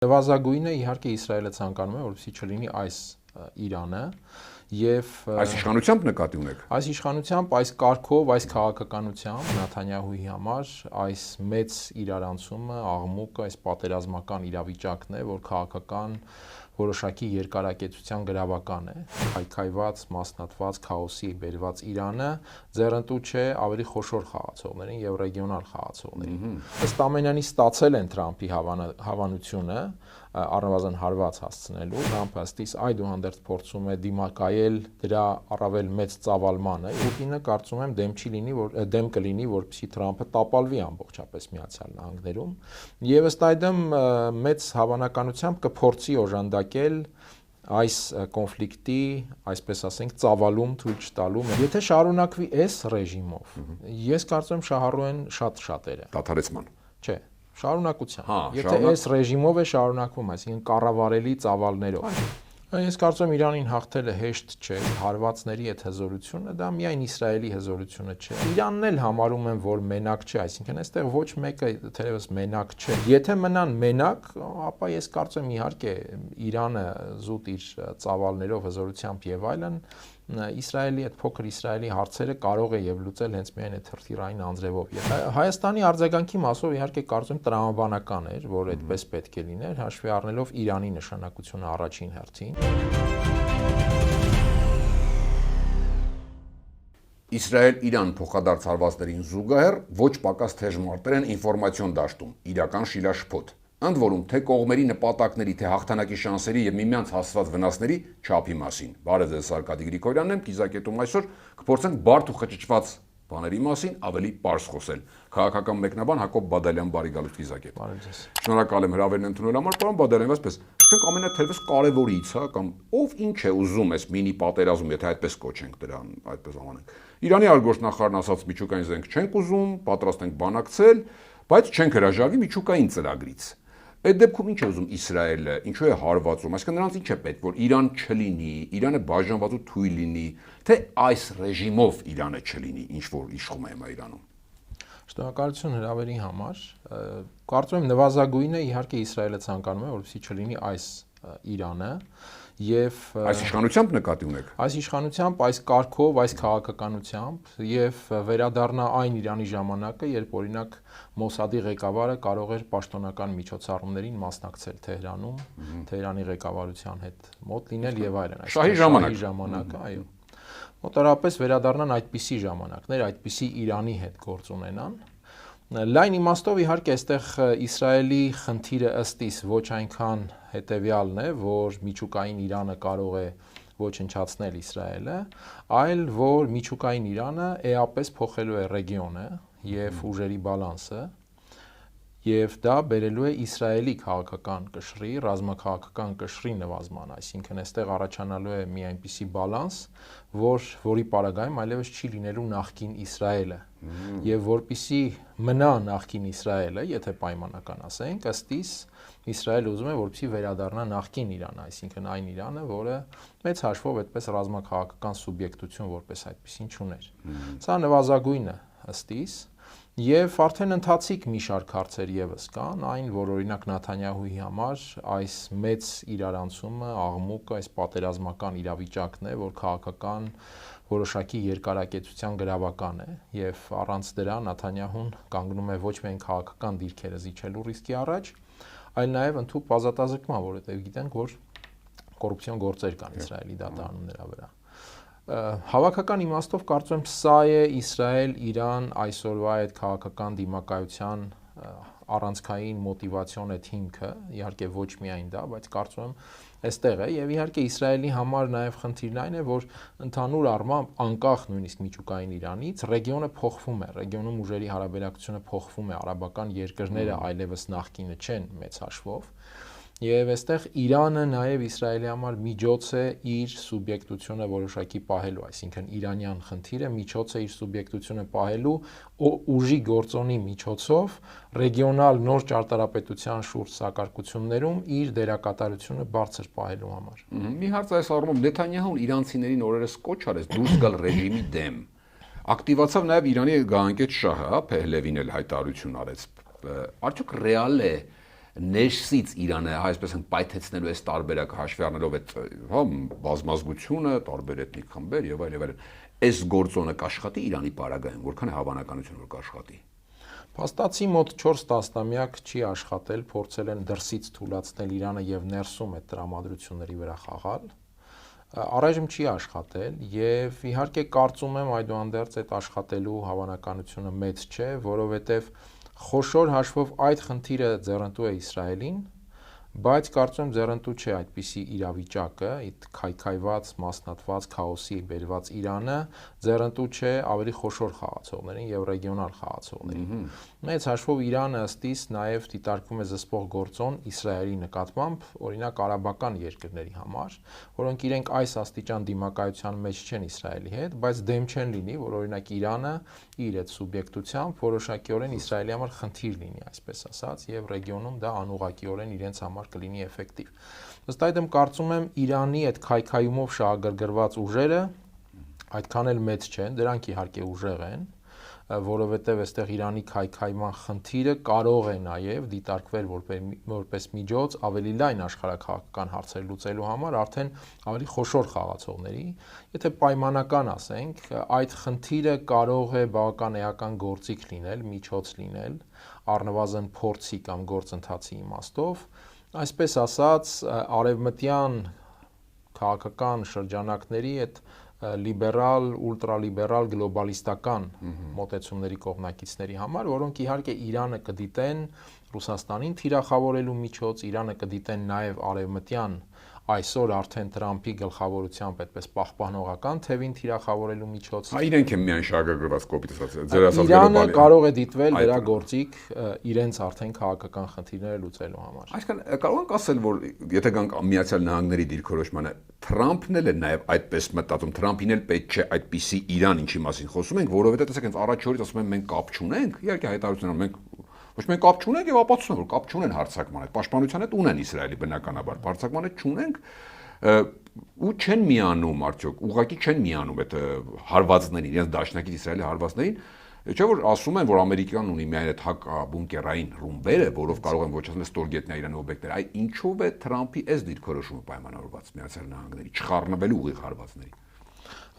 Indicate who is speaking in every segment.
Speaker 1: Նվազագույնը իհարկե Իսրայելը ցանկանում է, որպեսզի չլինի այս Իրանը եւ
Speaker 2: այս իշխանությամբ նկատի ունեք։
Speaker 1: Այս իշխանությամբ, այս կարգով, այս քաղաքականությամբ Նեթանյահուի համար այս մեծ իրարանցումը, աղմուկը, այս պատերազմական իրավիճակն է, որ քաղաքական որոշակի երկարակեցության գրավական է, քայքայված, մասնատված, քաոսի բերված Իրանը ձեռնտու չէ ավելի խոշոր խաղացողներին եւ ռեգիոնալ խաղացողներին։ Ըստ ամենանի ստացել են Թրամփի հավանությունը առնվազն հարված հասցնելու, Թրամփը ըստիս այդուհանդերձ փորձում է դիմակայել դրա առավել մեծ ծավալմանը։ Պուտինը կարծում եմ դեմ կլինի, որպեսզի Թրամփը տապալվի ամբողջապես Միացյալ Նահանգներում, եւ ըստ այդմ մեծ հավանականությամբ կփորձի օժանդակել այս կոնֆլիկտի, այսպես ասենք, ծավալում թույլ չտալու։ Եթե շարունակվի այս ռեժիմով, ես կարծում եմ շահառու են շատերը։
Speaker 2: Դադարեցման։
Speaker 1: Չէ, շարունակության։ Եթե այս ռեժիմով է շարունակվում, այսինքն կառավարելի ծավալներով։ Ես կարծում եմ Իրանին հաղթելը հեշտ չէ, հարվածների այդ հզորությունը դա միայն Իսրայելի հզորությունը չէ։ Իրանն էլ համարում են, որ մենակ չէ, այսինքն այստեղ ոչ մեկը թերևս մենակ չէ։ Եթե մնան մենակ, ապա ես կարծում եմ իհարկե Իրանը զուտ իր ծավալներով, հզորությամբ եւ այլն Իսրայելի այդ փոքր Իսրայելի հարցերը կարող է եւ լուծել հենց միայն այդ հրթիռային անձրևով։ Հայաստանի արձագանքի մասով իհարկե կարծում եմ տրամաբանական էր, որ այդպես պետք է լիներ, հաշվի առնելով Իրանի նշանակությունը առաջին հերթին։
Speaker 2: Իսրայել-Իրան փոխադարձ հարվածներին զուգահեռ ոչ պակաս թեժ մարտեր են ինֆորմացիոն դաշտում, իրական շիլաշփոթ։ Ընդ որում, թե կողմերի նպատակների, թե հաղթանակի շանսերի եւ միմյանց հասցված վնասների չափի մասին։ Բարև ձեզ, Արկադի Գրիգորյանն եմ, Կիզակետում այսօր կփորձենք բարդ ու խճճված բաների մասին ավելի պարզ խոսել։ Քաղաքական մեկնաբան Հակոբ Բադալյան, բարի գալուց Կիզակետ։
Speaker 1: Բարև ձեզ։
Speaker 2: Շնորհակալ եմ հրավերն ընդունելու համար, պարոն Բադալյան, այսպես, սկսենք ամենաթերևս կարևորից, կամ ով ինչ է ուզում այս մինի պատերազմում, եթե այդպես կոչենք դրան, այդպես անենք։ Իրանի արտգործնախարարն ասաց միջուկային զենք չենք ուզում, պատրաստ ենք բանակցել, բայց չենք հրաժարվի միջուկային ծրագրից։ Այդ դեպքում ինչ է ուզում Իսրայելը, ինչու է հարվածում, այսինքն նրանց ինչ է պետք, որ Իրան չլինի, Իրանը բաժանված ու թույլ լինի, թե այս ռեժիմով Իրանը չլինի, ինչ որ իշխում է հիմա Իրանում։
Speaker 1: Շնորհակալություն հրավերի համար։ Կարծում եմ նվազագույնը իհարկե Իսրայելը ցանկանում է, որպեսզի չլինի այս Իրանը եւ
Speaker 2: այս իշխանությամբ նկատի ունեք։
Speaker 1: Այս իշխանությամբ, այս կարգով, այս քաղաքականությամբ եւ վերադառնա այն Իրանի ժամանակը, երբ օրինակ Մոսադի ղեկավարը կարող էր պաշտոնական միջոցառումներին մասնակցել Թեհրանում, Թեհրանի ղեկավարության հետ մոտ լինել եւ այլն։
Speaker 2: Շահի
Speaker 1: ժամանակը, այո։ Մոտարապես վերադառնան այդպիսի ժամանակներ, այդպիսի Իրանի հետ գործ ունենան։ Լայն իմաստով իհարկե այստեղ Իսրայելի խնդիրը ըստիս ոչ այնքան հետեւյալն է, որ միջուկային Իրանը կարող է ոչնչացնել Իսրայելը, այլ որ միջուկային Իրանը էապես փոխելու է ռեգիոնը եւ ուժերի բալանսը, եւ դա բերելու է Իսրայելի քաղաքական կշռի, ռազմաքաղաքական կշռի նվազման, այսինքն այստեղ առաջանալու է մի այնպիսի բալանս, որի պարագայում այլևս չի լինելու նախկին Իսրայելը, եւ որpիսի մնա նախկին Իսրայելը, եթե պայմանական ասենք, ըստիս Իսրայելը ուզում է որպեսզի վերադառնա նախկին Իրանը, այսինքն այն Իրանը, որը մեծ հաշվով այդպես ռազմաքաղաքական սուբյեկտություն որպես այդպեսին չուներ։ Սա նվազագույնը ըստիս Եվ արդեն ընթացիկ մի շարք հարցեր եւս կան, այն որ օրինակ Նեթանյահուի համար այս մեծ իրարանցումը, աղմուկը, այս պատերազմական իրավիճակն է, որ քաղաքական որոշակի երկարակեցության գրավական է եւ առանց դրա Նեթանյահուն կանգնում է ոչ միայն քաղաքական դիրքերը զիջելու ռիսկի առաջ, այլ նաեւ ընդհանուր ազատազրկման, որովհետեւ գիտենք, որ կոռուպցիոն գործեր կան Իսրայելի դատարանների վրա։ Հավաքական իմաստով կարծում եմ սա է Իսրայել-Իրան այսօրվա այդ քաղաքական դիմակայության առանցքային մոտիվացիոն այդ հիմքը, իհարկե ոչ միայն դա, բայց կարծում եմ այստեղ է եւ իհարկե Իսրայելի համար նաեւ խնդիրն այն է, որ ընդհանուր առմամբ անկախ նույնիսկ միջուկային Իրանից ռեգիոնը փոխվում է, ռեգիոնում ուժերի հարաբերակցությունը փոխվում է, արաբական երկրները այլևս նախկինը չեն մեծ հաշվով։ Եվ այստեղ Իրանը նաև Իսրայելի համար միջոց է իր սուբյեկտությունը որոշակի պահելու, այսինքն իրանյան խնդիրը միջոց է իր սուբյեկտությունը պահելու ուժի գործոնի միջոցով ռեգիոնալ նոր ճարտարապետության շուրջ սակարկություններում իր դերակատարությունը բարձր պահելու համար։
Speaker 2: Մի հարց այս առումով Նեթանյահուն իրանցիներին օրերս կոչ արեց դուրս գալ ռեժիմի դեմ։ Ակտիվացավ նաև Իրանի գահանկետ շահը, Փեհլևին էլ հայտարարություն արեց։ Արդյոք ռեալ է ներսից Իրանը այսպես պայթեցնելու այս տարբերակ հաշվի առնելով այդ բազմազգությունը, տարբեր էթնիկ խմբեր եւ այլն, այս գործոնը կաշխատի Իրանի պարագայում, որքան է հավանականություն որ կաշխատի։
Speaker 1: Փաստացի մոտ 4 տասնամյակ չի աշխատել, փորձել են դրսից թույլատրել Իրանը եւ ներսում այդ տրամադրությունների վրա խաղալ։ Առայժմ չի աշխատել եւ իհարկե կարծում եմ այդուհանդերձ այդ աշխատելու հավանականությունը մեծ չէ, որովհետեւ խոշոր հաշվով այդ խնդիրը ձեռնտու է Իսրայելին, բայց կարծում եմ ձեռնտու չէ այդպիսի իրավիճակը, այդ քայքայված, մասնատված քաոսի բերված Իրանը, ձեռնտու չէ ավելի խոշոր խաղացողներին եւ ռեգիոնալ խաղացողներին։ Մեծ հաշվով Իրանը ըստիս նաեւ դիտարկվում է զսպող գործոն Իսրայելի նկատմամբ, օրինակ արաբական երկրների համար, որոնք իրենք այս աստիճան դիմակայության մեջ չեն Իսրայելի հետ, բայց դեմ չեն լինի, որ օրինակ Իրանը իր այդ սուբյեկտությամբ որոշակիորեն Իսրայելի համար խնդիր լինի, այսպես ասած, եւ ռեգիոնում դա անուղղակիորեն իրենց համար կլինի էֆեկտիվ։ Ըստ այդմ կարծում եմ Իրանի այդ քայքայումով շահագրգռված ուժերը այդքան էլ մեծ չեն, դրանք իհարկե ուժեղ են, որովհետև այստեղ Իրանի քայքայման խնդիրը կարող է նաև դիտարկվել որպես միջոց ավելի լայն աշխարհաքաղաքական հարցեր լուծելու համար արդեն ավելի խոշոր խաղացողների, եթե պայմանական ասենք, այդ խնդիրը կարող է բավական էական գործիք լինել, միջոց լինել, առնվազն փորձի կամ գործընթացի իմաստով, այսպես ասած, արևմտյան քաղաքական շրջանակների այդ լիբերալ, ուլտրալիբերալ, գլոբալիստական մոտեցումների կողմնակիցների համար, որոնք իհարկե Իրանը կդիտեն Ռուսաստանին թիրախավորելու միջոց, Իրանը կդիտեն նաև արևմտյան այսօր արդեն Թրամփի գլխավորությամբ այդպես պահպանողական թևին թիրախավորելու միջոց։
Speaker 2: Իրենք են միայն շահագրգռված կոպիտ ասած, ձեր ասած
Speaker 1: Իրանը կարող է դիտվել դրա գործիք իրենց արդեն քաղաքական խնդիրները լուծելու համար։
Speaker 2: Այսինքն կարող ենք ասել, որ եթե գանք Միացյալ Նահանգների դիրքորոշմանը, Թրամփն էլ է նաև այդպես մտածում, Թրամփին էլ պետք չէ այդպիսի Իրան, ինչի մասին խոսում ենք, որովհետեւ տեսեք, հենց առաջ օրից ասում են մենք կապ չունենք, իհարկե հայտարարությունները մենք ոչ մենք կապ չունենք եւ ապացուցում են, որ կապ չունեն հարձակման հետ, պաշտպանության հետ ունեն Իսրայելի բնականաբար, հարձակման հետ չունենք ու չեն միանում արդյոք, ուղղակի չեն միանում այդ հարվածներին, իրենց դաշնակից Իսրայելի հարվածներին, չէ՞ որ ասում են, որ Ամերիկան ունի միայն այդ հակաբունկերային ռումբերը, որով կարող են ոչնչացնել ստորգետնյա Իրանի օբյեկտները, այ ինչով է Թրամփի այս դիրքորոշումը պայմանավորված Միացյալ Նահանգների չխառնվելու ուղիղ հարվածների։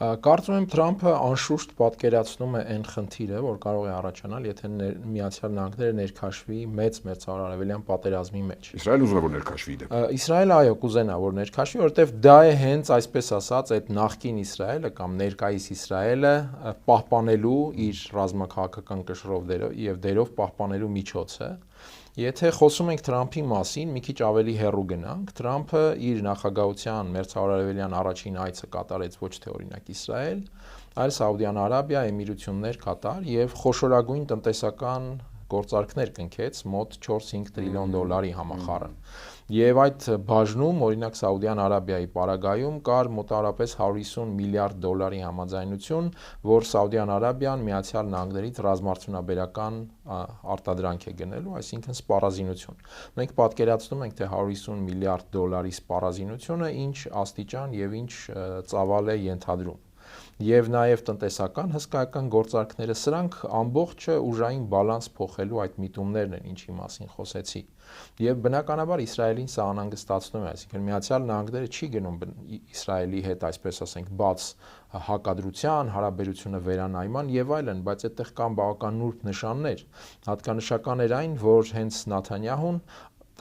Speaker 1: Կարծում եմ Թրամփը անշուշտ պատկերացնում է այն խնդիրը, որ կարող է առաջանալ, եթե Միացյալ Նահանգները ներքաշվի մեծ մերձարևելյան պատերազմի մեջ։
Speaker 2: Իսրայելը ուզում է որ ներքաշվի դեպ։
Speaker 1: Իսրայելը այո, կուզենա որ ներքաշվի, որովհետև դա է հենց այսպես ասած այդ նախկին Իսրայելը կամ ներկայիս Իսրայելը պահպանելու իր ռազմաքաղաքական կշռով եւ դերով պահպանելու միջոցը։ Եթե խոսում ենք Թրամփի մասին, մի քիչ ավելի հեռու գնանք, Թրամփը իր նախագահության մերձարևելյան առաջին այցը կատարեց ոչ թե օրինակ Իսրայել, այլ Սաուդյան Արաբիա, Էմիրություններ, Կատար եւ խոշորագույն տնտեսական գործարքներ կնքեց մոտ 4-5 տրիլիոն դոլարի համախառն։ Եվ այդ բաժնում, օրինակ Սաուդյան Արաբիայի պարագայում կար մոտավորապես 150 միլիարդ դոլարի համաձայնություն, որ Սաուդյան Արաբիան Միացյալ Նահանգներից ռազմարդյունաբերական արտադրանք է գնելու, այսինքն սպառազինություն։ Մենք պատկերացնում ենք, թե 150 միլիարդ դոլարի սպառազինությունը ինչ աստիճան եւ ինչ ծավալ է ենթադրում։ Եվ նաև տնտեսական հսկայական գործարքները, սրանք ամբողջը ուժային բալանս փոխելու այդ միտումներն են, ինչի մասին խոսեցի։ Եվ բնականաբար Իսրայելին սա անհանգստացնում է, այսինքն Միացյալ Նահանգները չի գնում Իսրայելի հետ, այսպես ասենք, բաց հակադրության, հարաբերությունը վերանայման եւ այլն, բայց այդտեղ կան բավական նուրբ նշաններ։ Հատկանշական էր այն, որ հենց Նաթանյահուն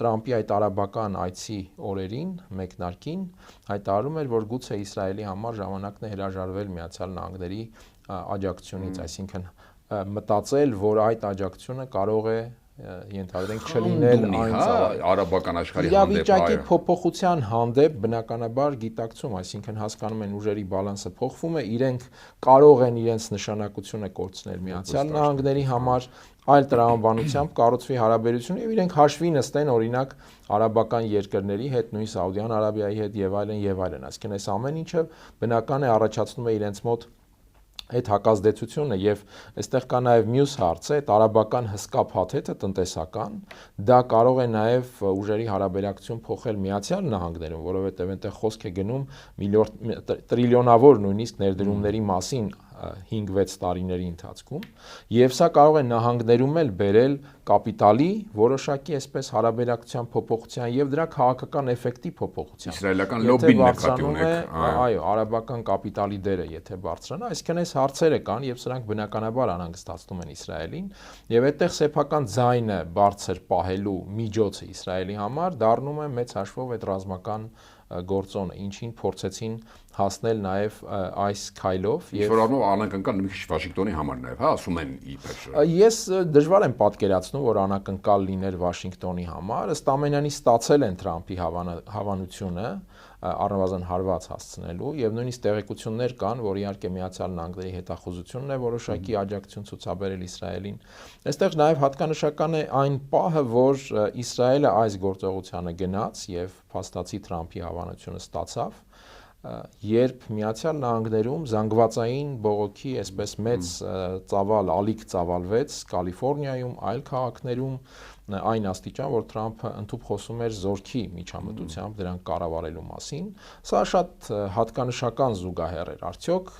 Speaker 1: Թրամփի այդ արաբական այցի օրերին մեկնարկին հայտարարում էր, որ գուցե Իսրայելի համար ժամանակն է հրաժարվել Միացյալ Նահանգների աջակցությունից, այսինքն մտածել, որ այդ աջակցությունը կարող է ենթադրենք չլինել այն
Speaker 2: արաբական աշխարհի հանդեպ
Speaker 1: իրավիճակի փոփոխության հանդեպ բնականաբար գիտակցում, այսինքն հասկանում են ուժերի բալանսը փոխվում է, իրենք կարող են իրենց նշանակությունը կորցնել Միացյալ Նահանգների համար, այլ տրամաբանությամբ կառուցվի հարաբերություն եւ իրենք հաշվի նստեն օրինակ արաբական երկրների հետ, նույն Սաուդյան Արաբիայի հետ եւ այլն, այսինքն այս ամեն ինչը բնական է առաջացնում է իրենց մոտ այդ հակազդեցությունը եւ այստեղ կա նաեւ մյուս հարց է, այդ արաբական հսկա փաթեթը տնտեսական, դա կարող է նաեւ ուժերի հարաբերակցություն փոխել Միացյալ Նահանգներում, որովհետեւ այնտեղ խոսք է գնում տրիլիոնավոր նույնիսկ ներդրումների մասին 5-6 տարիների ընթացքում, եւ սա կարող է նահանգներում էլ բերել կապիտալի որոշակի այսպես հարաբերակցության փոփոխության եւ դրա քաղաքական էֆեկտի փոփոխության։
Speaker 2: Իսրայելական լոբբին նկատի ունեք,
Speaker 1: այո, արաբական կապիտալի դերը եթե բարձրանա, այսինքն այս հարցերը կան եւ սրանք բնականաբար անհանգստացնում են Իսրայելին եւ այդտեղ սեփական ձայնը բարձր պահելու միջոցը Իսրայելի համար դառնում է մեծ հաշվով այդ ռազմական գործոնը, ինչին փորձեցին հասնել նաև այս քայլով
Speaker 2: եւ որ առնով անակնկալ մի քիչ Վաշինգտոնի համար նաև, հա, ասում են իբր։
Speaker 1: Ես դժվար եմ պատկերացնում, որ անակնկալ լիներ Վաշինգտոնի համար, ըստ ամենանի ստացել են Թրամփի հավանությունը առնվազն հարված հասցնելու եւ նույնիսկ տեղեկություններ կան, որ իհարկե Միացյալ Նահանգների հետախուզությունն է որոշակի աջակցություն ցուցաբերել Իսրայելին։ Այստեղ նաև հատկանշական է այն պահը, որ Իսրայելը այս գործողությանը գնաց եւ փաստացի Թրամփի հավանությունը ստացավ, երբ Միացյալ Նահանգներում զանգվածային բողոքի այսպես մեծ ծավալ ալիք ծավալվեց Կալիֆոռնիայում, այլ քաղաքներում այն աստիճան, որ Թրամփը ընդհանուր խոսում էր զորքի միջամտությամբ դրանք կառավարելու մասին, սա շատ հատկանշական զուգահեռ էր, արդյոք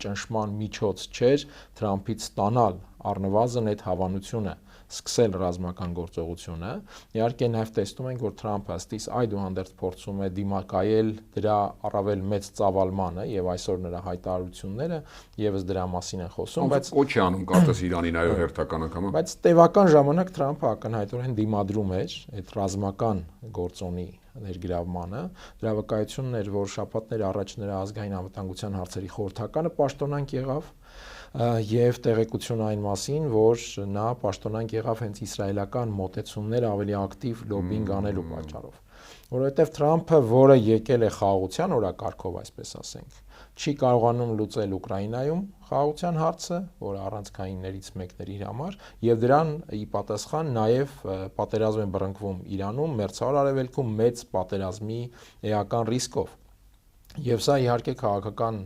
Speaker 1: ճնշման միջոց չէր Թրամփից ստանալ առնվազն այդ հավանությունը սկսել ռազմական գործողությունը, իհարկե նաև տեսնում ենք, որ Թրամփը ըստիս այդուհանդերձ փորձում է դիմակայել դրա առավել մեծ ծավալմանը եւ այսօր նրա հայտարարությունները եւս դրա մասին են խոսում,
Speaker 2: բայց կոչ է անում կարծես Իրանին այո հերթական անգամ։
Speaker 1: Բայց տևական ժամանակ Թրամփը ակնհայտորեն դիմադրում էր այդ ռազմական գործոնի ներգրավմանը, դրա վկայությունն էր, որ շաբաթներ առաջ նրա ազգային անվտանգության հարցերի խորհրդականը պաշտոնանկ եղավ եւ տեղեկություն այն մասին, որ նա պաշտոնանկ եղավ հենց իսրայելական մոտեցումներ ավելի ակտիվ լոբինգ անելու պատճառով, որովհետեւ Թրամփը, որը եկել է խաղաղության օրակարգով, այսպես ասենք, չի կարողանում լուծել Ուկրաինայում խաղաղության հարցը, որը առանցքայիններից մեկն էր իր համար, եւ դրան ի պատասխան նաեւ պատերազմ է բռնկվում Իրանում, Մերձավոր Արևելքում մեծ պատերազմի էական ռիսկով։ Եվ սա իհարկե քաղաքական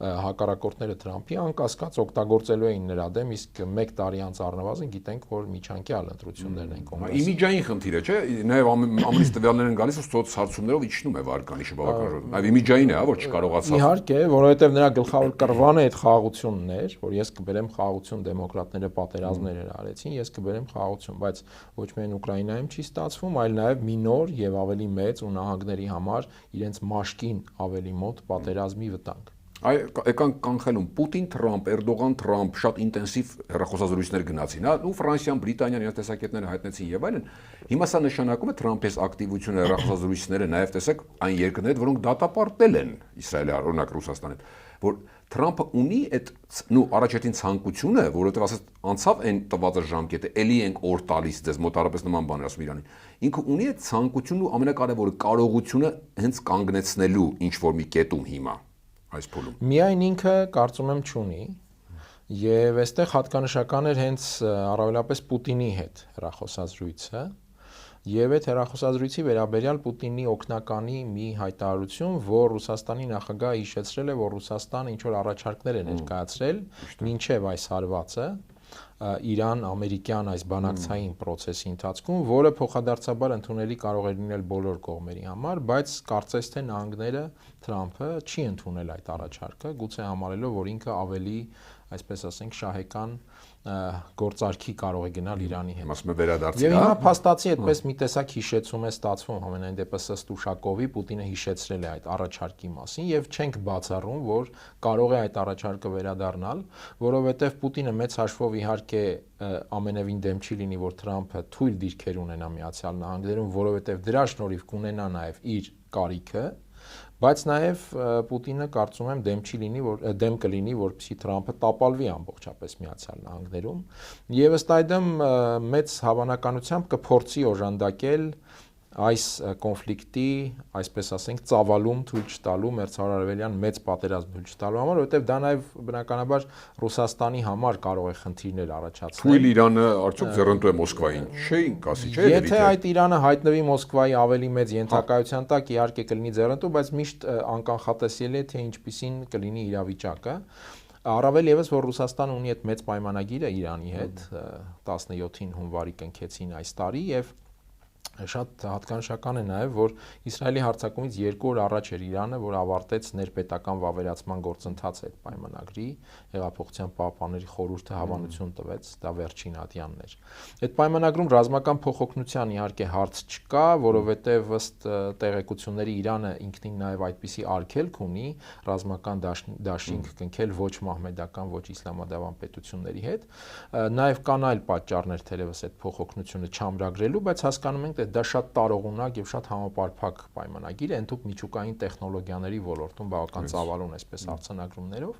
Speaker 1: հակառակորդները Թրամփի անկասկած օգտագործելու էին նրա դեմ, իսկ 1 տարի անց առնվազն գիտենք, որ միջանկյալ ընտրություններն են կոնգրեսում։
Speaker 2: Իմիջային խնդիր է, չէ՞, նաեւ ամենից տվյալներ են գալիս, որ սոցհարցումներով իջնում է Վարկանիշը բավական ժողով։ Նաեւ իմիջային է, հա, որ չկարողացավ։
Speaker 1: Իհարկե, որովհետեւ նրա գլխավոր կռվանը այդ խաղաղությունն էր, որ ես կբերեմ խաղաղություն, դեմոկրատները պատերազմներ արեցին, ես կբերեմ խաղաղություն, բայց ոչ միայն Ուկրաինայում չի ստացվում, այլ նաեւ մի նոր եւ ավելի մեծ ու նահանգների համար իրենց մաշկին ավելի մոտ պատերազմի վտանգ։
Speaker 2: Եկան կանխելում Պուտին, Թրամփ, Էրդողան, Թրամփ շատ ինտենսիվ հեռախոսազրույցներ գնացին, հա, ու Ֆրանսիան, Բրիտանիան իրենց տեսակետները հայտնեցին եւ այլն։ Հիմա սա նշանակում է Թրամփի ակտիվությունը հեռախոսազրույցները նաեւ տեսեք այն երկրներ, որոնք դատապարտել են Իսրայելի, օրինակ Ռուսաստանին, որ Թրամփը ունի այդ առաջին ցանկությունը, որովհետեւ ասած անցավ այն տվածը ժամկետը, էլի ենք օր տալիս ձեզ մոտարապես նման բաներ ասում Իրանին։ Ինքը ունի այդ ցանկությունն ու ամենակարևորը կարողությունը հենց կանգնեցնելու ինչ որ մի կետում հիմա այս փուլում։
Speaker 1: Միայն ինքը կարծում եմ չունի եւ այստեղ հատկանշական էր հենց առավելապես Պուտինի հետ հեռախոսազրույցը եւ այդ հեռախոսազրույցի վերաբերյալ Պուտինի օգնականի մի հայտարարություն, որ Ռուսաստանի նախագահը հիշեցրել է, որ Ռուսաստանը ինչ որ առաջարկներ է ներկայացրել մինչեւ այս հարվածը Իրան-ամերիկյան այս բանակցային process-ի ընթացքում, որը փոխադարձաբար ընդունելի կարող է լինել բոլոր կողմերի համար, բայց կարծես թե նահանգները Թրամփը չի ընդունել այդ առաջարկը, գուցե համարելով, որ ինքը ավելի, այսպես ասենք, շահեկան գործարքի կարող է գնալ Իրանի հետ։
Speaker 2: Ասում է վերադարձի։
Speaker 1: Եվ հիմա փաստացի այդպես մի տեսակ հիշեցում է ստացվում, ամենայն դեպս ըստ Ուշակովի Պուտինը հիշեցրել է այդ առաջարկի մասին եւ չենք բացառում, որ կարող է այդ առաջարկը վերադառնալ, որովհետեւ Պուտինը մեծ հաշվով իհարկե ամենևին դեմ չի լինի, որ Թրամփը թույլ դիրքեր ունենա Միացյալ Նահանգներում, որովհետեւ դրա շնորհիվ կունենա նաեւ իր կարիքը, բայց նաև Պուտինը կարծում եմ դեմ կլինի, որպեսզի Թրամփը տապալվի ամբողջապես Միացյալ Նահանգներում եւ ըստ այդմ մեծ հավանականությամբ կփորձի օժանդակել այս կոնֆլիկտի, այսպես ասենք, ծավալում թույլ չտալու մերձարարևելյան մեծ պատերազմ թույլ չտալու համար, որովհետև դա նաև բնականաբար Ռուսաստանի համար կարող է խնդիրներ առաջացնել։
Speaker 2: Թույլ Իրանը արդյոք ձեռնտու է Մոսկվային, չէ՞, ասի, չէ՞։
Speaker 1: Եթե այդ Իրանը հայտնվի Մոսկվայի ավելի մեծ ենթակայության տակ, իհարկե կլինի ձեռնտու, բայց միշտ անկանխատեսելի է, թե ինչպիսին կլինի իրավիճակը։ Առավել եւս, որ Ռուսաստանը ունի այդ մեծ պայմանագիրը Իրանի հետ, 17-ին հունվարի կնքեցին այս տարի եւ Շատ հատկանշական է նաև, որ Իսրայելի հարձակումից 2 օր առաջ էր Իրանը, որ ավարտեց ներպետական վավերացման գործընթացը այդ պայմանագրի, Հեղափոխության պահապանների խորհուրդը հավանություն տվեց, դա վերջին ատյանն էր։ Այդ պայմանագրում ռազմական փոխօգնության իհարկե հարց չկա, որովհետև ըստ տեղեկությունների Իրանը ինքնին նաև այդպիսի արգելք ունի ռազմական դաշինք կնքել ոչ մահմեդական, ոչ իսլամադավան պետությունների հետ։ Նաև կան այլ պատճառներ թերևս այդ փոխօգնությունը չամրագրելու, բայց հասկանում ենք, դա շատ տարողունակ եւ շատ համապարփակ պայմանագիր է, ընդհանուր միջուկային տեխնոլոգիաների ոլորտում բավական ծավալուն այսպես արձանագրումներով,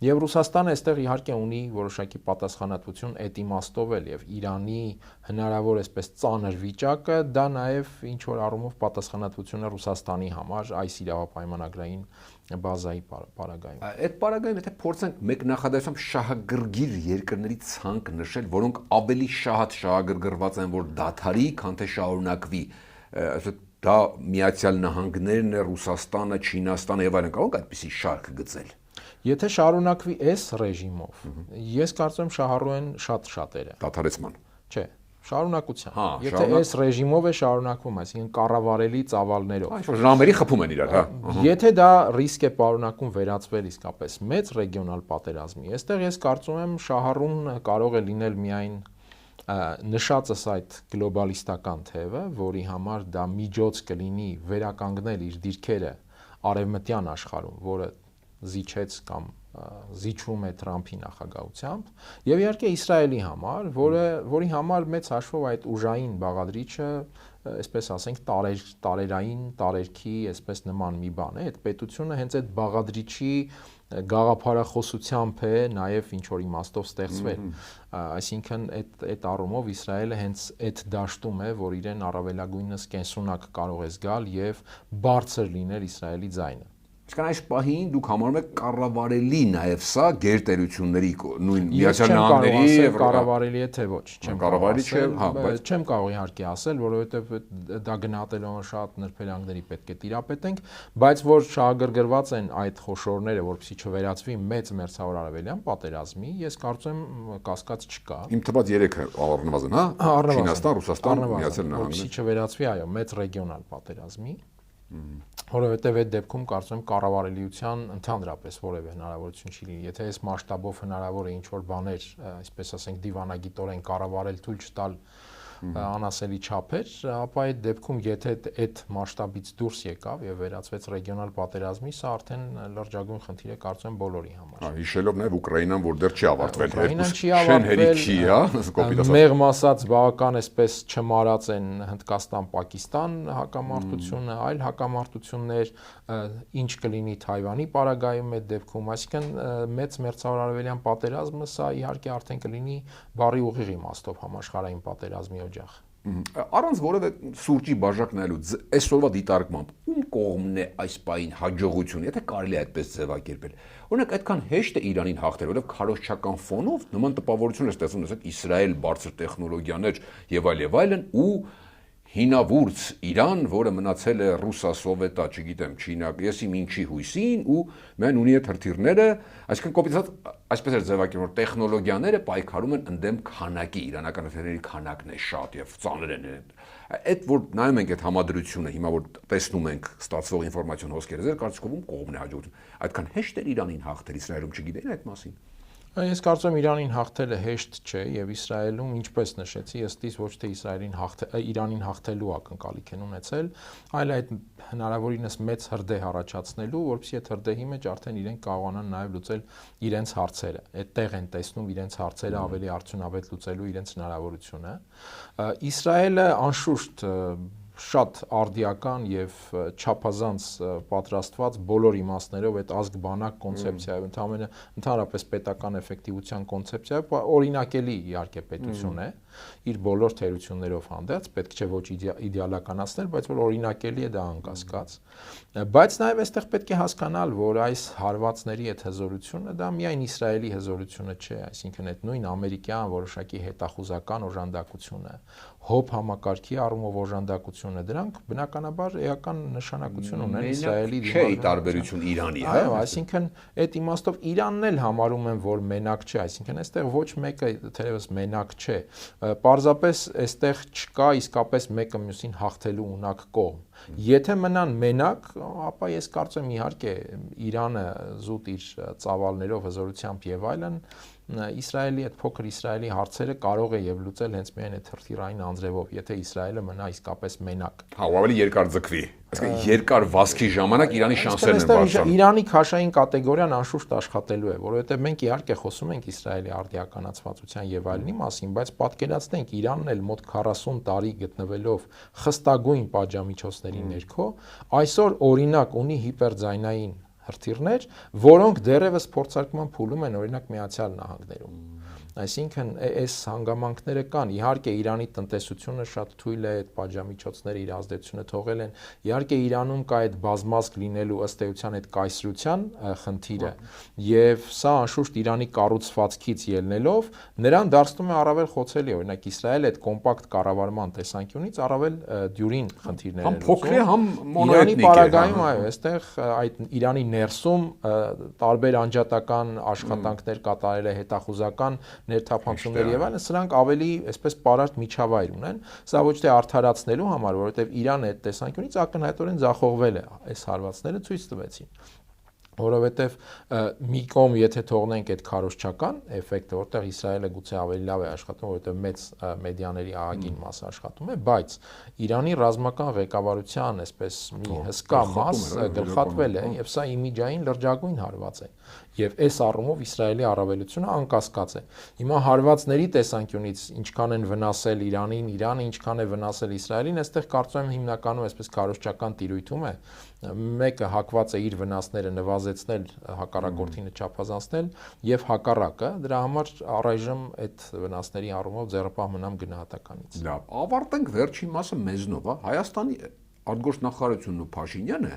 Speaker 1: եւ Ռուսաստանը այստեղ իհարկե ունի որոշակի պատասխանատվություն այդ իմաստով էլ եւ Իրանի հնարավոր այսպես ծանր վիճակը, դա նաեւ ինչ որ առումով պատասխանատվություն է Ռուսաստանի համար այս իրավապայմանագրային բազայի պարագայում։
Speaker 2: Այդ պարագայում եթե փորձենք մեկ նախադասությամբ շահագրգիռ երկրների ցանկ նշել, որոնք ավելի շահագրգռված են, որ դադարի, քան թե շարունակվի, դա Միացյալ Նահանգներն է, Ռուսաստանը, Չինաստանը եւ այլն, կարող ենք այդպիսի շարք գծել։
Speaker 1: Եթե շարունակվի այս ռեժիմով, ես կարծում եմ շահառու են շատ շատերը։
Speaker 2: Դադարեցման։
Speaker 1: Չէ, շարունակության։ Եթե այս ռեժիմով է շարունակվում, այսինքն կառավարելի ծավալներով։
Speaker 2: Այսօր ժամերի խփում են իրար, հա։
Speaker 1: Եթե դա ռիսկ է պարունակում վերածվել իսկապես մեծ ռեգիոնալ պատերազմի, այստեղ ես կարծում եմ շահառուն կարող է լինել միայն նշածս այդ գլոբալիստական թևը, որի համար դա միջոց կլինի վերականգնել իր դիրքերը արևմտյան աշխարհում, որը զիջեց կամ զիջվում է Թրամփի նախագահությամբ եւ իհարկե Իսրայելի համար, որի համար մեծ հաշվով այդ ուժային բաղադրիչը, այսպես ասենք, տարերքի, այսպես նման մի բան է, այդ պետությունը հենց այդ բաղադրիչի գաղափարախոսությամբ է նաև ինչ որ իմաստով ստեղծվել, այսինքն այդ առումով Իսրայելը հենց այդ դաշտում է, որ իրեն առավելագույնս կենսունակ կարող է զգալ եւ բարձր լինել Իսրայելի ձայնը։
Speaker 2: Իսկական այս պահին դուք համարում եք կառավարելի նաև սա գերտերությունների նույն Միացյալ Նահանգների եւ
Speaker 1: կառավարելի է թե ոչ, չեմ
Speaker 2: կառավարելի չէ, հա, բայց
Speaker 1: չեմ կարող իհարկե ասել, որովհետեւ դա գնահատելով շատ նրբերանգների պետք է տիրապետենք, բայց որ շահագրգռված են այդ խոշորները, որպեսզի չվերածվի մեծ մերձավոր արևելյան պատերազմի, ես կարծում եմ կասկած չկա։
Speaker 2: Իմ թվաց 3-ը առնվազն, հա, Չինաստան, Ռուսաստան, Միացյալ Նահանգներ,
Speaker 1: որպեսզի չվերածվի, այո, մեծ ռեգիոնալ պատերազմի։ Որովհետև այդ դեպքում կարծում եմ կառավարելիության ընդհանրապես որևէ հնարավորություն չի լինի։ Եթե այս մասշտաբով հնարավոր է ինչ-որ բաներ, այսպես ասենք, դիվանագիտորեն կառավարել, թույլ չտալ անասելի չափեր, ապա այդ դեպքում եթե այդ մասշտաբից դուրս եկավ եւ վերածվեց ռեգիոնալ պատերազմի, սա արդեն լրջագույն խնդիր է կարծում եմ բոլորի համար։
Speaker 2: Հիշելով նաեւ Ուկրաինան, որ դեռ չի ավարտվել,
Speaker 1: Ուկրաինան չի ավարտվել, մեղմ ասած բավական այսպես չմարած են Հնդկաստան-Պակիստան հակամարտությունը, այլ հակամարտություններ, ինչ կլինի Թայվանի պարագայում այդ դեպքում, այսինքն մեծ մերձավոր արևելյան պատերազմը սա իհարկե արդեն կլինի բարի ուղիղ իմաստով համաշխարհային պատերազմի օջախ։
Speaker 2: Առանց որևէ սուրճի բաժակ նայելու այսօրվա դիտարկմամբ ում կողմն է այս պահին հաջողությունը, եթե կարելի է այդպես ձևակերպել։ Օրինակ այդքան հեշտ է Իրանին հաղթել, որովհետև քարոզչական ֆոնով նման տպավորություն է ստեղծում, ասենք Իսրայել բարձր տեխնոլոգիաներ եւ այլն ու հինավուրց Իրան, որը մնացել է ռուսա, սովետա, չգիտեմ, Չինա, եսի ինչի հույսին ու մեն ունի այդ հրթիռները, այսինքն կոպիտ այսպես էր ձևակերպում, որ տեխնոլոգիաները պայքարում են ընդդեմ քանակի, իրանական հրթիռների քանակն է շատ եւ ծանր են։ Այդ որ նայում ենք այդ համադրությունը, հիմա որ տեսնում ենք ստացվող ինֆորմացիոն հոսքերը, ձեր կարծիքով ում կողմն է հաջողություն։ Այդքան հեշտ է Իրանին հաղթել, Իսրայելում չգիտեին այդ մասին։
Speaker 1: Ես կարծում եմ Իրանին հաղթելը հեշտ չէ եւ Իսրայելում, ինչպես նշեցի, ըստիս ոչ թե Իրանին հաղթելու ակնկալիք են ունեցել, այլ այդ հնարավորինս մեծ հրդեհ առաջացնելու, որովհետեւ այդ հրդեհի մեջ արդեն իրենք կարողանան նաեւ լուծել իրենց հարցերը։ Այդտեղ են տեսնում իրենց հարցերը ավելի արդյունավետ լուծելու իրենց հնարավորությունը։ Իսրայելը անշուշտ շատ արդիական եւ չափազանց պատրաստված բոլոր իմաստներով այդ ազգ-բանակ կոնցեպցիայով, ընդհանրապես պետական էֆեկտիվության կոնցեպցիայով օրինակելի իհարկե պետություն է իր բոլոր թերություններով հանդերձ, պետք չէ ոչ իդեալականացնել, բայց որ օրինակելի է դա անկասկած։ Բայց նաեւ այստեղ պետք է հասկանալ, որ այս հարվածների այդ հզորությունը դա միայն Իսրայելի հզորությունը չէ, այսինքն այդ նույն ամերիկյան որոշակի հետախուզական օժանդակությունը, հոբ համակարգի առումով օժանդակություն է, դրանք բնականաբար էական նշանակություն ունեն Իսրայելի
Speaker 2: դիմաց։ Չէ, տարբերություն Իրանի, հա։
Speaker 1: Այո, այսինքն այդ իմաստով Իրանն էլ համարում են, որ մենակ չէ, այսինքն այստեղ ոչ մեկը թերևս մենակ չէ։ Պարզապես այստեղ չկա իսկապես մեկը մյուսին հաղթելու ունակ կողմ։ Եթե մնան մենակ, ապա ես կարծում եմ իհարկե Իրանը զուտ իր ծավալներով, հզորությամբ եւ այլն Իսրայելի այդ փոքր Իսրայելի հարցերը կարող է եւ լուծել հենց միայն այդ հրթիռային անձրևով, եթե Իսրայելը մնա իսկապես մենակ։
Speaker 2: Հա, ավելի երկար ձգվի։ Այսինքն երկար վազքի ժամանակ Իրանի շանսերն են բարձրանում։
Speaker 1: Իրանի քաշային կատեգորիան անշուշտ աշխատելու է, որովհետեւ մենք իհարկե խոսում ենք Իսրայելի արդիականացվածության եւ այլնի մասին, բայց պատկերացնենք Իրանն էլ մոտ 40 տարի գտնվելով խստագույն պատժամիջոցների ներքո, այսօր օրինակ ունի հիպերձայնային հրթիռներ, որոնք դեռևս փորձարկման փուլում են օրինակ Միացյալ Նահանգներում։ Այսինքն այս հանգամանքները կան։ Իհարկե Իրանի տնտեսությունը շատ թույլ է այդ պատժամիջոցները իր ազդեցությունը թողել են։ Իհարկե Իրանում կա այդ բազմազգ լինելու ըստ էության այդ կայսրության խնդիրը, եւ սա անշուշտ Իրանի կառուցվածքից ելնելով նրան դարձնում է առավել խոցելի։ Օրինակ Իսրայելը այդ կոմպակտ կառավարման տեսանկյունից առավել դյուրին խնդիրներ է լուծում։
Speaker 2: Համ փոքր է, համ մոնոէթնիկ է։
Speaker 1: Իրանի պարագայում այո, այստեղ այդ Իրանի ներսում տարբեր անջատական աշխատանքներ կատարել է, հետախուզական ներթափանցումներ եւ այլն, սրանք ավելի այսպես պարարտ միջավայր ունեն։ Սա ոչ թե արդարացնելու համար, որովհետեւ Իրանը այդ տեսանկյունից ակնհայտորեն ձախողվել է, այս հարվածները ցույց տվեցին։ Որովհետև մի կողմ եթե թողնենք այդ քարոզչական էֆեկտը, որտեղ Իսրայելը գուցե ավելի լավ է աշխատում, որովհետև մեծ մեդիաների ահագին մասը աշխատում է, բայց Իրանի ռազմական ղեկավարության այսպես մի հսկա մաս գլխատվել է եւ սա իմիջային լրջագույն հարված է։ Եվ այս առումով Իսրայելի առավելությունը անկասկած է։ Հիմա հարվածների տեսանկյունից ինչքան են վնասել Իրանին, Իրանը ինչքան է վնասել Իսրայելին, այստեղ կարծում եմ հիմնականում այսպես քարոզչական տիրույթում է։ Մեկը հակված է իր վնասները նվազեցնել, հակառակորդինը չափազանցնել եւ հակառակը, դրա համար առայժմ այդ վնասների առումով ձեռնպահ մնամ գնահատականից։
Speaker 2: Լավ, ավարտենք վերջին մասը մեզնով, հա, Հայաստանի արտգործնախարարությունն ու Փաշինյանը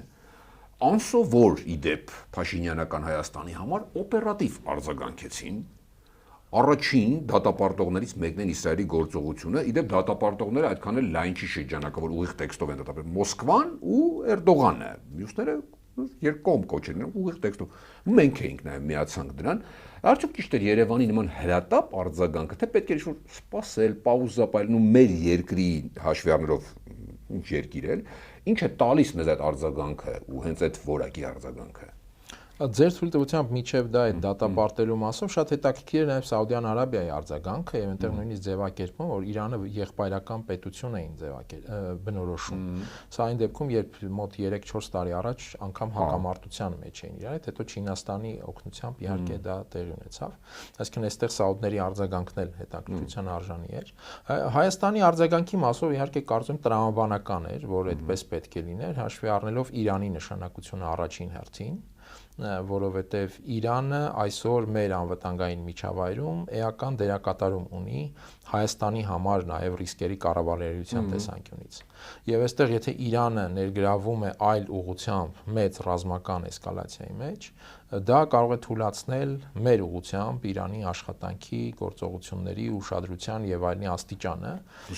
Speaker 2: անսովոր իդեպ Փաշինյանական Հայաստանի համար օպերատիվ արձագանքեցին առաջին դատապարտողներից մեկն են Իսրայելի գործողությունը, իդեպ դատապարտողները այդքան էլ լայն չի շրջանակը, որ ուղիղ տեքստով են դատապարտել Մոսկվան ու Էրդողանը, մյուսները երկկողմ կոչել են ուղիղ տեքստով։ Մենք էինք նաև միացանք դրան։ Արդյոք ճիշտ էր Երևանի նման հրատապ արձագանքը, թե պետք է ինչ-որ սպասել, պաուզա պայելն ու մեր երկրի հաշվի առնելով ինչ երկիր է, ինչ է տալիս մեզ այդ արձագանքը ու հենց այդ որակի արձագանքը։
Speaker 1: Ձեր թույլտվությամբ միջև դա այդ դատապարտելու մասով շատ հետաքրքիր է նաև Սաուդյան Արաբիայի արձագանքը եւ այնտեղ նույնիսկ ձևակերպում, որ Իրանը եղբայրական պետություն էին բնորոշում։ Սա այն դեպքում, երբ մոտ 3-4 տարի առաջ անգամ հակամարտության մեջ էին Իրանի, հետո Չինաստանի օգնությամբ իհարկե դա տեղի ունեցավ։ Այսինքն այստեղ սաուդների արձագանքն էլ հետաքրքրության արժանի էր։ Հայաստանի արձագանքի մասով իհարկե կարծում եմ տրամաբանական էր, որ այդպես պետք է լիներ, հաշվի առնելով Իրանի նշանակությունը առաջին հերթին, որովհետև Իրանը այսօր մեր անվտանգային միջավայրում էական դերակատարում ունի Հայաստանի համար նաև ռիսկերի կառավարության տեսանկյունից։ Եվ այստեղ եթե Իրանը ներգրավում է այլ ուղղությամբ մեծ ռազմական էսկալացիայի մեջ, դա կարող է թույլատրել մեր ուղղությամբ Իրանի աշխատանքի, գործողությունների, ուշադրության եւ այլնի աստիճանը,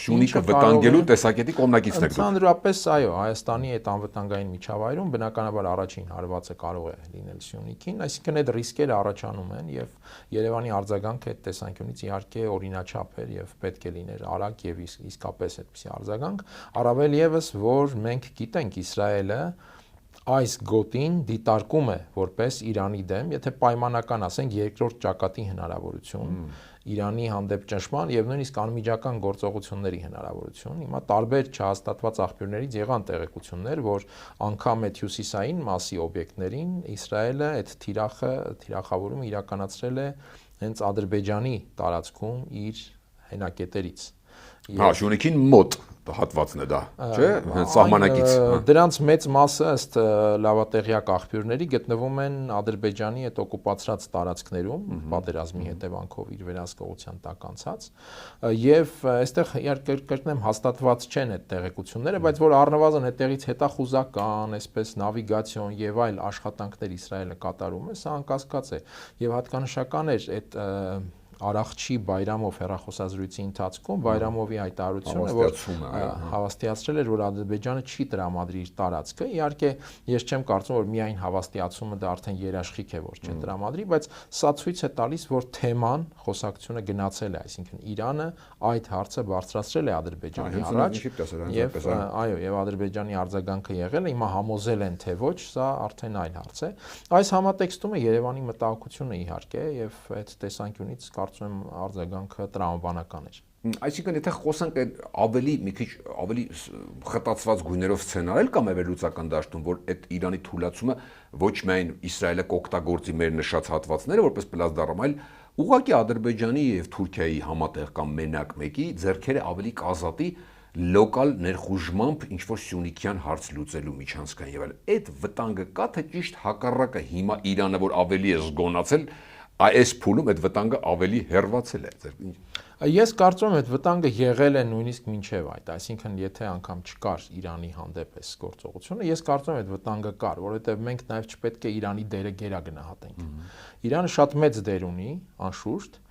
Speaker 2: Շունիկը վտանգելու տեսակետի կողմնակիցն եք դուք։
Speaker 1: Ընդհանրապես այո, Հայաստանի այդ անվտանգային միջավայրում բնականաբար առաջին հարվածը կարող է լինել Շունիկին, այսինքն այդ ռիսկերը առաջանում են եւ Երևանի արձագանքը այդ տեսանկյունից իհարկե օրինաչափ էր եւ պետք է լիներ արագ եւ իսկապես այդպիսի արձագանք, առավել եւս որ մենք գիտենք Իսրայելը այս գոտին դիտարկում է որպես Իրանի դեմ, եթե պայմանական ասենք երկրորդ ճակատի հնարավորություն, Իրանի հանդեպ ճնշման եւ նույնիսկ անմիջական գործողությունների հնարավորություն։ Հիմա տարբեր չհաստատված աղբյուրներից եղան տեղեկություններ, որ անգամ այդ հյուսիսային մասի օբյեկտներին Իսրայելը այդ թիրախավորումը իրականացրել է հենց Ադրբեջանի տարածքում իր հենակետերից։
Speaker 2: Հա, Շունիկին մոտ հատվածն է դա, չէ՞, հենց սահմանակից։
Speaker 1: Դրանց մեծ մասը ըստ լավատեղյակ աղբյուրների գտնվում են Ադրբեջանի այդ օկուպացրած տարածքներում, պատերազմի հետևանքով իր վերահսկողության տակ անցած, եւ այստեղ իհարկե կրկնեմ հաստատված չեն այդ տեղեկությունները, բայց որ առնվազն այդտեղից հետախուզական, այսպես նավիգացիոն եւ այլ աշխատանքներ Իսրայելը կատարում է, սա անկասկած է եւ հատկանշական էր այդ Արախչի Բայրամով հեռախոսազրույցի ընթացքում Բայրամովի հայտարարությունը, որ հավաստիացրել էր, որ Ադրբեջանը չի տրամադրի իր տարածքը, իհարկե ես չեմ կարծում, որ միայն հավաստիացումը դա արդեն երաշխիք է, որ չտրամադրի, բայց սա ցույց է տալիս, որ թեման, խոսակցությունը գնացել է, այսինքն Իրանը այդ հարցը բարձրացրել է Ադրբեջանի առաջ, եւ Ադրբեջանի արձագանքը եղել է, հիմա համոզել են թե ոչ, սա արդեն այլ հարց է։ Այս համատեքստում է Երևանի մտահոգությունը իհարկե, եւ այդ տեսանկյունից կարծում եմ արձագանքը տրամաբանական էր։
Speaker 2: Այսինքն եթե խոսանք ավելի մի քիչ ավելի խտացված գույներով սցենարել կամ վերլուծական դաշտում, որ այդ Իրանի թուլացումը ոչ միայն Իսրայելը կօգտագործի մեր նշած հատվածները որպես պլազդարան, այլ ուղղակի Ադրբեջանի եւ Թուրքիայի համատեղ կամ մենակ մեկի ձեռքերը ավելի կազատի լոկալ ներխուժմամբ ինչ որ սյունիքյան հարց լուծելու միջանցքային եւ այլ այդ վտանգը կա թե ճիշտ հակառակը հիմա Իրանը որ ավելի է զգոնացել այս փուլում այդ վտանգը ավելի հեռացել է։
Speaker 1: Ես կարծում եմ այդ վտանգը եղել է նույնիսկ մինչև այդ, այսինքն եթե անգամ չկար Իրանի հանդեպ այս գործողությունը, ես կարծում եմ այդ վտանգը կար, որովհետև մենք նաև չպետք է Իրանի դերը գերա գնահատենք։ Իրանը շատ մեծ դեր ունի, անշուշտ,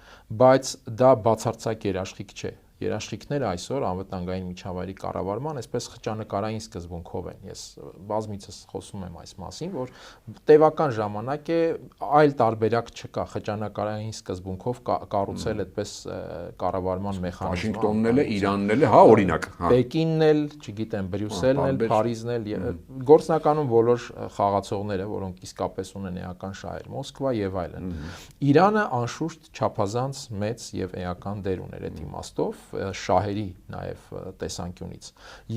Speaker 1: բայց դա բացարձակ երաշխիք չէ։ Երաշխիքները այսօր անվտանգային միջավայրի կառավարման այսպես խճանկարային սկզբունքով են։ Ես բազմիցս խոսում եմ այս մասին, որ տևական ժամանակ է այլ տարբերակ չկա խճանկարային սկզբունքով կառուցել այդպես կառավարման մեխանիզմ։
Speaker 2: Վաշինգտոնն էլ է, Իրանն էլ է, հա, օրինակ։
Speaker 1: Պեկինն էլ, չգիտեմ, Բրյուսելն էլ, Փարիզն էլ, գործնականում բոլոր խաղացողները, որոնք իսկապես ունեն էական շահեր, Մոսկվա եւ այլն։ Իրանը անշուշտ չափազանց մեծ եւ էական դեր ուներ այդ իմաստով շահերի նաև տեսանկյունից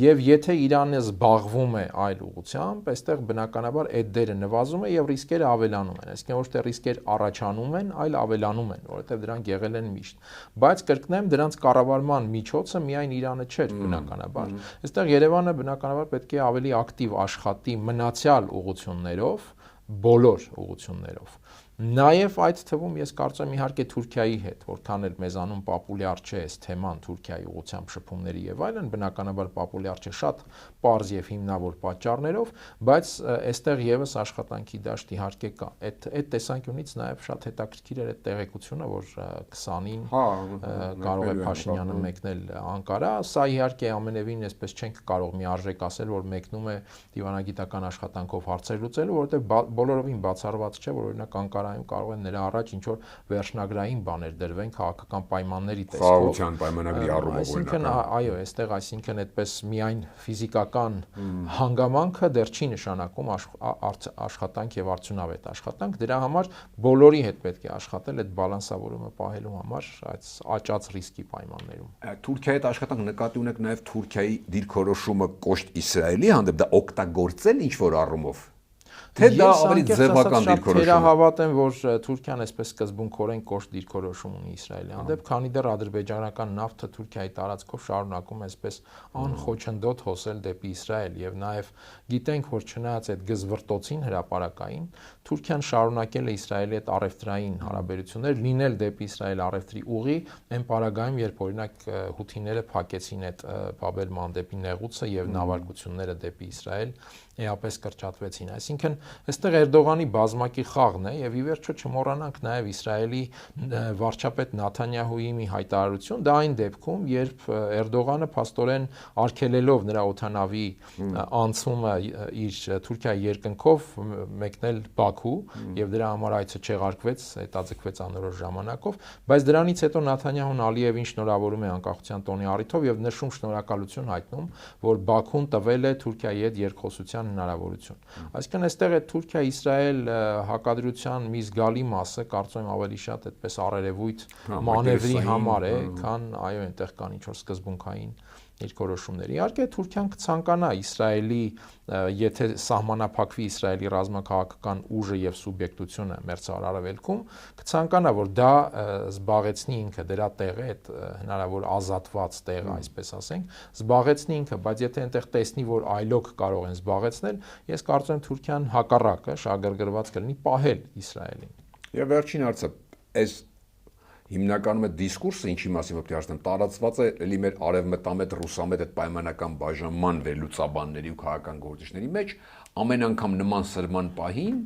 Speaker 1: եւ եթե Իրանը զբաղվում է այլ ուղղությամբ, այստեղ բնականաբար այդ դերը նվազում է եւ ռիսկերը ավելանում են, այսինքն ոչ թե ռիսկեր առաջանում են, այլ ավելանում են, որովհետեւ դրանք եղել են միշտ, բայց կրկնեմ, դրանց կառավարման միջոցը միայն Իրանը չէր բնականաբար, այստեղ Երևանը բնականաբար պետք է ավելի ակտիվ աշխատի մնացյալ ուղղություններով, բոլոր ուղղություններով։ Նաև այդ թվում ես կարծում եմ իհարկե Թուրքիայի հետ, որքան էլ մեզանում պոպուլյար չէ այս թեման Թուրքիայի ուղղությամբ շփումների եւ այլն, բնականաբար պոպուլյար չէ շատ պարզ եւ հիմնավոր պատճառներով, բայց այստեղ եւս աշխատանքի դաշտ իհարկե կա։ Այդ տեսանկյունից նաև շատ հետաքրքիր էր այդ տեղեկությունը, որ 20-ին կարող է Փաշինյանը մեկնել Անկարա, սա իհարկե ամենևին այսպես չենք կարող միարժեք ասել, որ մեկնում է դիվանագիտական աշխատանքով հարցեր լուծելու, որովհետեւ բոլորովին բացառված չէ, որ օրինակ Անկարայում կարող են նրա առաջ ինչ որ վերջնագրային բաներ դրվեն քաղաքական պայմանների տեսքով։
Speaker 2: Խաղաղության պայմանագրի առումով օրինակ։
Speaker 1: Այսինքն այո, այստեղ այսինքն այդպես միայն ֆիզիկական հանգամանքը դեռ չի նշանակում աշխատանք եւ արդյունավետ աշխատանք, դրա համար բոլորի հետ պետք է աշխատել այդ բալանսավորումը պահելու համար այդ աճած ռիսկի պայմաններում։
Speaker 2: Թուրքիայի հետ աշխատանք նկատի ունեք նաեւ Թուրքիայի դիրքորոշումը կոշտ Իսրայելի հանդեպ դա օգտագործել ինչ որ առումով։ Թե դա ավելի ձևական դիրքորոշում է։
Speaker 1: Ես հավատ եմ, որ Թուրքիան այսպես սկզբունքորեն կոշտ դիրքորոշում ունի Իսրայելի հանդեպ, քանի դեռ ադրբեջանական նավթը Թուրքիայի տարածքով շարունակում է այսպես անխոչնդոտ հոսել դեպի Իսրայել եւ նաեւ գիտենք, որ չնայած այդ գզվռտոցին հրապարակային, Թուրքիան շարունակել է Իսրայելի հետ առևտրային հարաբերություններ, լինել դեպի Իսրայել առևտրի ուղի, այն պարագայում, երբ օրինակ հութիները փակեցին այդ Բաբել Մանդեբի նեղուցը եւ նավարկությունները դեպի Իսրայել էապես կրճատվեցին։ Այսինքն, այստեղ Էրդողանի բազմակի խաղն է եւ ի վերջո չմոռանանք նաեւ Իսրայելի վարչապետ Նաթանյահուի մի հայտարարություն, դա այն դեպքում, երբ Էրդողանը փաստորեն արգելելով նրա օթանավի անցումը իր Թուրքիայի երկնքով մեկնել Բաքու եւ դրա համար այցը չեղարկվեց, հետաձգվեց անորոշ ժամանակով, բայց դրանից հետո Նաթանյահուն Ալիևին շնորհավորում է անկախության տոնի առիթով եւ նշում շնորհակալություն հայտնում, որ Բաքուն տվել է Թուրքիայի հետ երկխոսության հնարավորություն։ Այսինքն այստեղ է Թուրքիա-Իսրայել հակադրության մի զգալի մասը, կարծում եմ ավելի շատ այդպես առերևույթ մանևրի համար է, քան այո, այնտեղ կան ինչ որ սկզբունքային երկորոշումներ։ Իհարկե Թուրքիան կցանկանա Իսրայելի, եթե սահմանափակվի Իսրայելի ռազմաքաղաքական ուժը եւ սուբյեկտությունը մերձարարևելքում, կցանկանա, որ դա զբաղեցնի ինքը դրա տեղը, այդ հնարավոր ազատված տեղը, այսպես ասենք, զբաղեցնի ինքը, բայց եթե այնտեղ տեսնի, որ այլոք կարող են զբաղեցնել, ես կարծում եմ Թուրքիան հակառակը շահագրգռված կլինի պահել Իսրայելին։
Speaker 2: Եվ վերջին հարցը, այս հիմնականում այդ դիսկուրսը ինչի մասին պետք է ասեմ, տարածված է էլի մեր արևմտամետ ռուսամետ այդ պայմանական բաժանման վերլուծաբանների ու քաղաքական գործիչների մեջ ամեն անգամ նման սրման պահին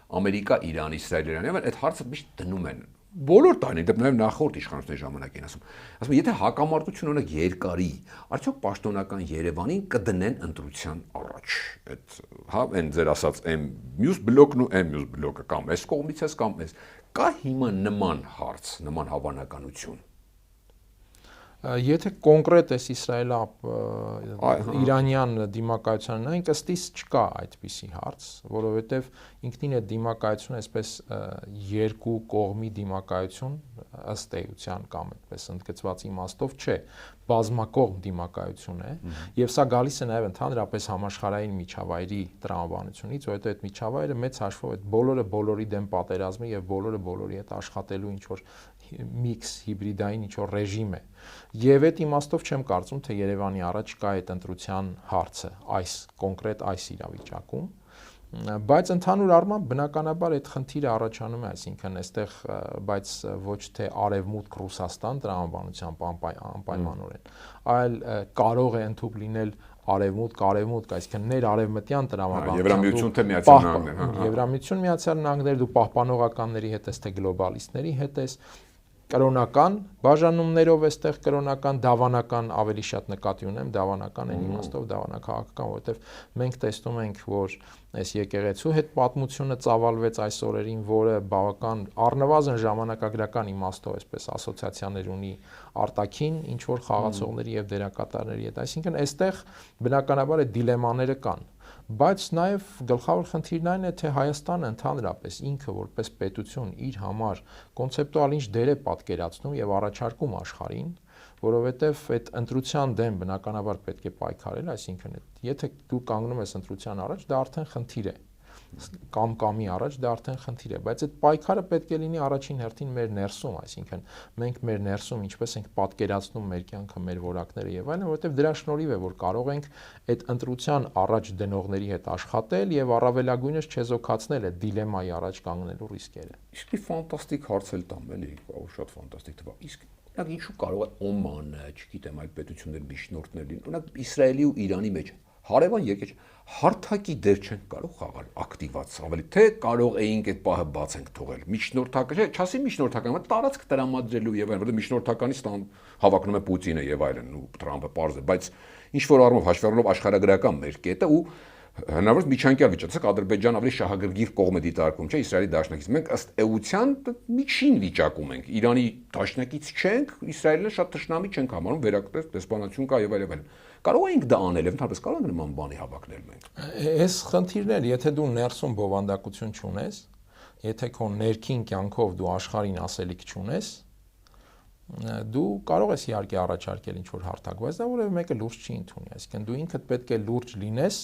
Speaker 2: Ամերիկա, Իրան, Իսրայել, Իրան, այդ հարցը միշտ դնում են բոլոր տարին, դեպ նաև նախորդ իշխանությունների ժամանակ են ասում, եթե հակամարտություն ունեք երկարի, արդյոք պաշտոնական Երևանին կդնեն ընտրության առաջ։ Այդ հա, այն ձեր ասած այն մյուս բլոկն ու այն մյուս բլոկը կամ այս կողմից էս կամ այս։ Կա հիմա նման հարց, նման հավանականություն։
Speaker 1: Եթե կոնկրետ էս Իսրայելա-իրանյան դիմակայության նայենք, ըստիս չկա այդպիսի հարց, որովհետև ինքնին այդ դիմակայությունը այսպես երկու կողմի դիմակայություն ըստ էության կամ այդպես ընդգծված իմաստով չէ, բազմակողմ դիմակայություն է, եւ սա գալիս է նաեւ ընդհանրապես համաշխարհային միջավայրի տրամաբանությունից, որովհետեւ այդ միջավայրը մեծ հաշվով այդ բոլորը բոլորի դեմ պատերազմի եւ բոլորը բոլորի հետ աշխատելու ինչ որ միքս հիբրիդային ինչ որ ռեժիմ է։ Եվ այդ իմաստով չեմ կարծում, թե Երևանի առաջ կա այդ ընտրության հարցը այս կոնկրետ այս իրավիճակում, բայց ընդհանուր առմամբ բնականաբար այդ խնդիրը առաջանում է, այսինքն այստեղ բայց ոչ թե արևմուտք Ռուսաստան տրամաբանությամբ անպայմանորեն, այլ կարող է ընդհանուր լինել արևմուտք, այսինքն ներարևմտյան տրամաբանությամբ
Speaker 2: Եվրամիություն թե Միացյալ Նահանգներ,
Speaker 1: Եվրամիություն Միացյալ Նահանգներ, դու պահպանողականների հետ ես, թե գլոբալիստների հետ ես, կրոնական բաժանումներով էստեղ կրոնական դավանական ավելի շատ նկատի ունեմ դավանական այն իմաստով դավանաքաղաքական, որովհետև մենք տեսնում ենք, որ այս եկեղեցու հետ պատմությունը ծավալվեց այս օրերին, որը բավական առնվազն ժամանակագրական իմաստով այսպես ասոցիացիաներ ունի արտաքին ինչ որ խաղացողների եւ դերակատարների հետ, այսինքն այստեղ բնականաբար այդ դիլեմաները կան, բայց նաեւ գլխավոր խնդիրն այն է, թե Հայաստանը ընդհանրապես ինքը որպես պետություն իր համար կոնցեպտուալ ինչ դեր է պատկերացնում եւ առաջարկում աշխարհին, որովհետեւ այդ ընտրության դեմ բնականաբար պետք է պայքարել, այսինքն եթե դու կանգնում ես ընտրության առաջ, դա արդեն խնդիր է, կամի առաջ դա արդեն խնդիր է, բայց այդ պայքարը պետք է լինի առաջին հերթին մեր ներսում, այսինքն մենք մեր ներսում ինչպես ենք պատկերացնում մեր կյանքը, մեր որակները եւ այլն, որովհետեւ դրա շնորհիվ է, որ կարող ենք այդ ընտրության առաջ դնողների հետ աշխատել եւ առավելագույնս չեզոքացնել այդ դիլեմայի առաջ կանգնելու ռիսկերը։
Speaker 2: Իսկ ֆանտաստիկ հարց էլ տամ, էլի, շատ ֆանտաստիկ թվա։ Իսկ օրինակ ինչու կարող է Օմանը, չգիտեմ, այդ պետությունների միջնորդներ լինեն, օրինակ Իսրայելի ու Իրանի մեջ հարևան երկեր հարթակի դեր չեն կարող խաղալ ակտիվաց ավելի թե կարող էինք այդ պահը բաց ենք թողել միջնորդական չասի միջնորդական բայց տարածք տրամադրելու եւ այլն որովհետեւ միջնորդականից հավակնում է Պուտինը եւ այլն ու Թրամփը պարզ է բայց ինչ որ առումով հաշվի առնելով աշխարհագրական մեր կետը ու հնարավոր միջանկյալ վիճակը Ադրբեջան ավելի շահագրգիռ կողմ է դիտարկում չէ Իսրայելի դաշնակից մենք ըստ էության միջին վիճակում ենք Իրանի դաշնակից չենք Իսրայելը շատ թշնամի չենք համարում վերակտես դեսպանատություն կա եւ այլն կարող ենք դա անել եւ ընդհանրապես կարող ենք նման բանի հավակնել մենք
Speaker 1: այս խնդիրն էլ եթե դու ներսում բովանդակություն չունես եթե քո ներքին կյանքով դու աշխարհին ասելիք չունես դու կարող ես իհարկե առաջարկել ինչ որ հարթակ բայց դա որևէ մեկը լուրջ չի ընդունի այսինքն դու ինքդ պետք է լուրջ լինես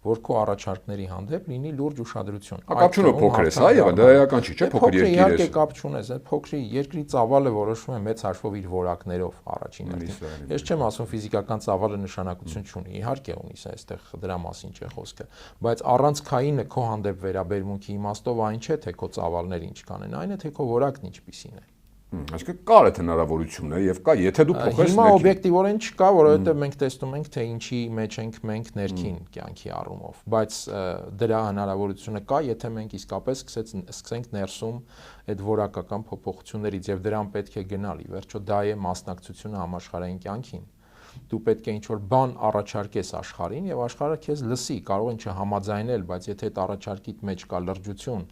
Speaker 1: որ քո առաջարկների հանդեպ լինի լուրջ ուշադրություն։
Speaker 2: Կապ չունի փոքր ես, հա, եւ դա էական չի, չէ՞, փոքր երկիր ես։
Speaker 1: Իհարկե կապ չունես, այդ փոքրի երկրի ծավալը որոշվում է մեծ հաշվով իր որակներով առաջին հերթին։ Ես չեմ ասում ֆիզիկական ծավալը նշանակություն չունի, իհարկե ունի, սա այստեղ դրա մասին չէ խոսքը, բայց առանցքայինը քո հանդեպ վերաբերմունքի իմաստով այն չէ, թե քո ծավալները ինչ կանեն, այն է թե քո որակն ինչպիսին է։
Speaker 2: Այսինքն կար այդ հնարավորությունն է եւ կա, եթե դու փոխես
Speaker 1: հիմա օբյեկտիվորեն չկա, որովհետեւ մենք տեսնում ենք, թե ինչի մեջ ենք մենք ներքին կյանքի առումով, բայց դրա հնարավորությունը կա, եթե մենք իսկապես սկսենք ներսում այդ որակական փոփոխություններից եւ դրան պետք է գնալ, ի վերջո դա է մասնակցությունը համաշխարհային կյանքին։ Դու պետք է ինչ-որ բան առաջարկես աշխարհին եւ աշխարհը քեզ լսի, կարող են չհամաձայնել, բայց եթե այդ առաջարկիդ մեջ կա լրջություն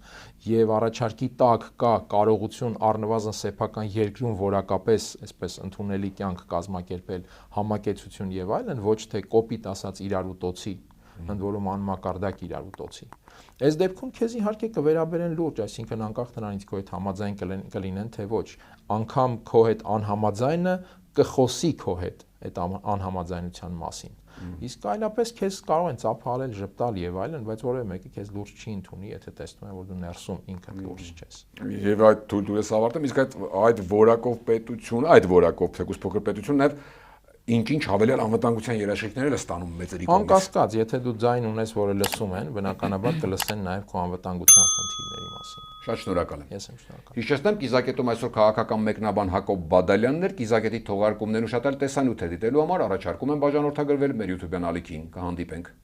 Speaker 1: եւ առաջարկի տակ կա կարողություն առնվազն սեփական երկրում որակապես այսպես ընդունելի կյանք կազմակերպել, համակեցություն եւ այլն, ոչ թե կոպիտ ասած իրար ուտոցի, ընդ որում անմակարդակ իրար ուտոցի։ Այս դեպքում քեզ իհարկե կվերաբերեն լուրջ, այսինքն անկախ նրանից քո հետ համաձայն կլինեն թե ոչ, անգամ քո հետ անհամաձայնը կխոսի քո հետ այդ անհամաձայնության մասին։ Իսկ այլապես քեզ կարող են ծափահարել, ժպտալ եւ այլն, բայց որևէ մեկը քեզ լուրջ չի ընդունի, եթե տեսնում է, որ դու ներսում ինքդ լուրջ չես։
Speaker 2: Եվ այդ թույլ ես ավարտեմ, իսկ այդ որակով պետություն, այդ որակով թեկուզ փոքր պետություն նաեւ ինչ հավելյալ անվտանգության երաշխիքներ է ստանում մեծերի կողմից։
Speaker 1: Անկասկած, եթե դու ձայն ունես, որը լսում են, բնականաբար կլսեն նաև քո անվտանգության խնդիրների մասին։
Speaker 2: Շատ շնորհակալ եմ։
Speaker 1: Ես եմ շնորհակալ։
Speaker 2: Հիշեցնեմ, Կիզակետում այսօր քաղաքական մեկնաբան Հակոբ Բադալյանն էր, Կիզակետի թողարկումներն ու շատ այլ տեսանյութեր դիտելու համար առաջարկում եմ բաժանորդագրվել մեր YouTube-յան ալիքին։ Կհանդիպենք։